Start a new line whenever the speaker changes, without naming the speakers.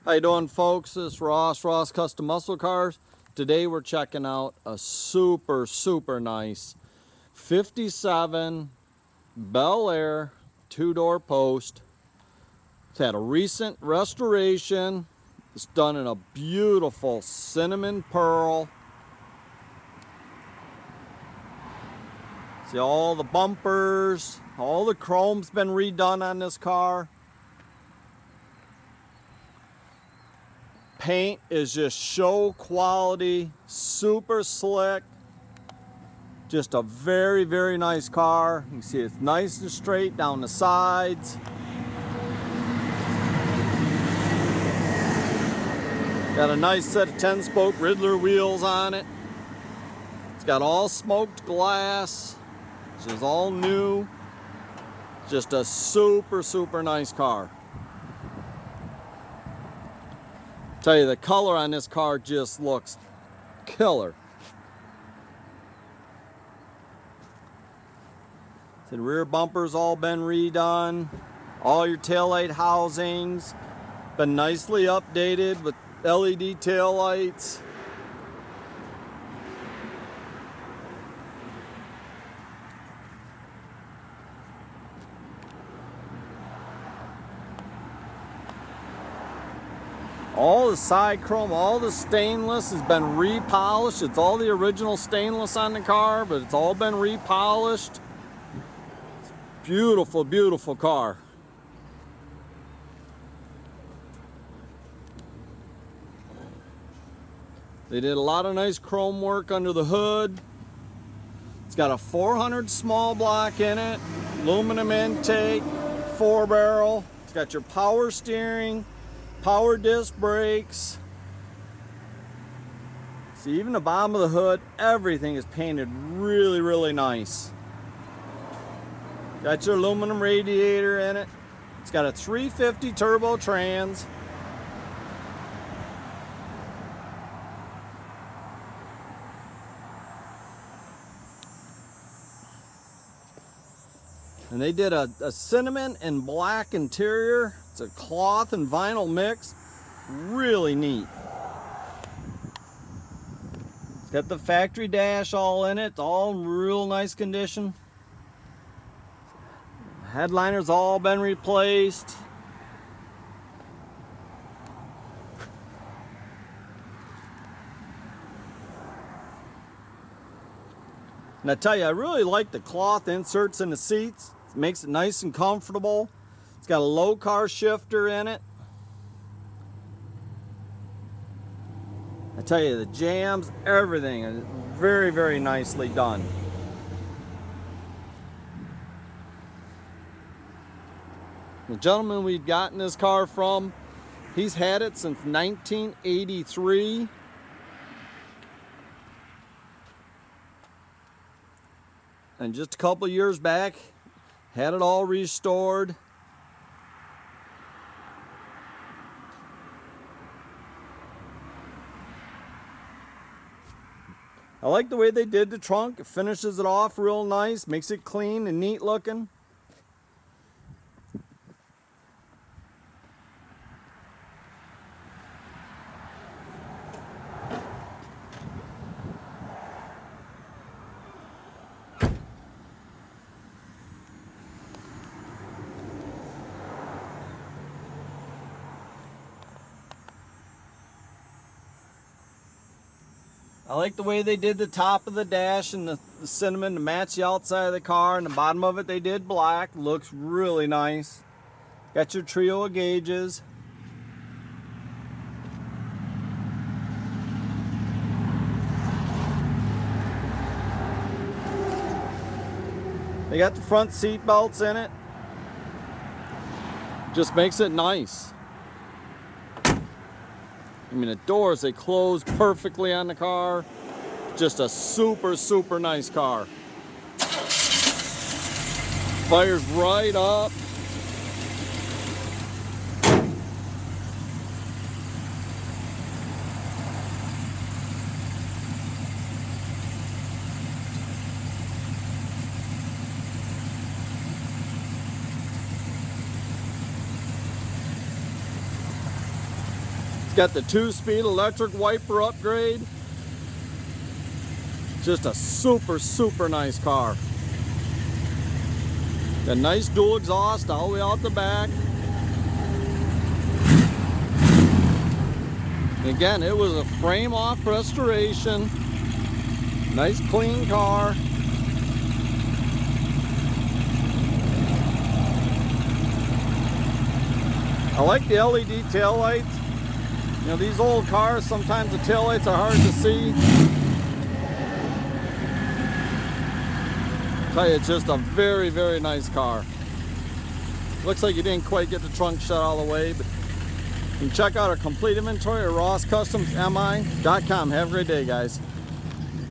How you doing, folks? This is Ross Custom Muscle Cars. Today we're checking out a super nice 57 Bel Air two-door post. It's had a recent restoration. It's done in a beautiful cinnamon pearl. See all the bumpers, all the chrome's been redone on this car. Paint is just show quality, super slick. Just a very nice car. You can see it's nice and straight down the sides. Got a nice set of 10-spoke Riddler wheels on it. It's got all smoked glass. This is all new. Just a super nice car. Tell you, the color on this car just looks killer. The rear bumper's all been redone. All your taillight housings been nicely updated with LED taillights. All the side chrome, all the stainless has been repolished. It's all the original stainless on the car, but it's all been repolished. Beautiful car. They did a lot of nice chrome work under the hood. It's got a 400 small block in it, aluminum intake, 4-barrel. It's got your power steering, power disc brakes. See, even the bottom of the hood, everything is painted really nice. Got your aluminum radiator in it. It's got a 350 turbo trans. And they did a cinnamon and black interior. It's a cloth and vinyl mix. Really neat. It's got the factory dash all in it. It's all in real nice condition. Headliner's all been replaced. And I tell you, I really like the cloth inserts in the seats. It makes it nice and comfortable. It's got a LoKar shifter in it. I tell you, the jams, everything is very nicely done. The gentleman we'd gotten this car from, he's had it since 1983. And just a couple years back, had it all restored. I like the way they did the trunk. It finishes it off real nice, makes it clean and neat looking. I like the way they did the top of the dash and the cinnamon to match the outside of the car, and the bottom of it they did black. Looks really nice. Got your trio of gauges. They got the front seat belts in it. Just makes it nice. I mean, the doors, they close perfectly on the car. Just a super nice car. Fires right up. Got the 2-speed electric wiper upgrade. Just a super, super nice car. Got nice dual exhaust all the way out the back. Again, it was a frame off restoration. Nice clean car. I like the LED taillights. You know, these old cars, sometimes the taillights are hard to see. Tell you, it's just a very, very nice car. Looks like you didn't quite get the trunk shut all the way, but you can check out our complete inventory at rosscustomsmi.com. Have a great day, guys.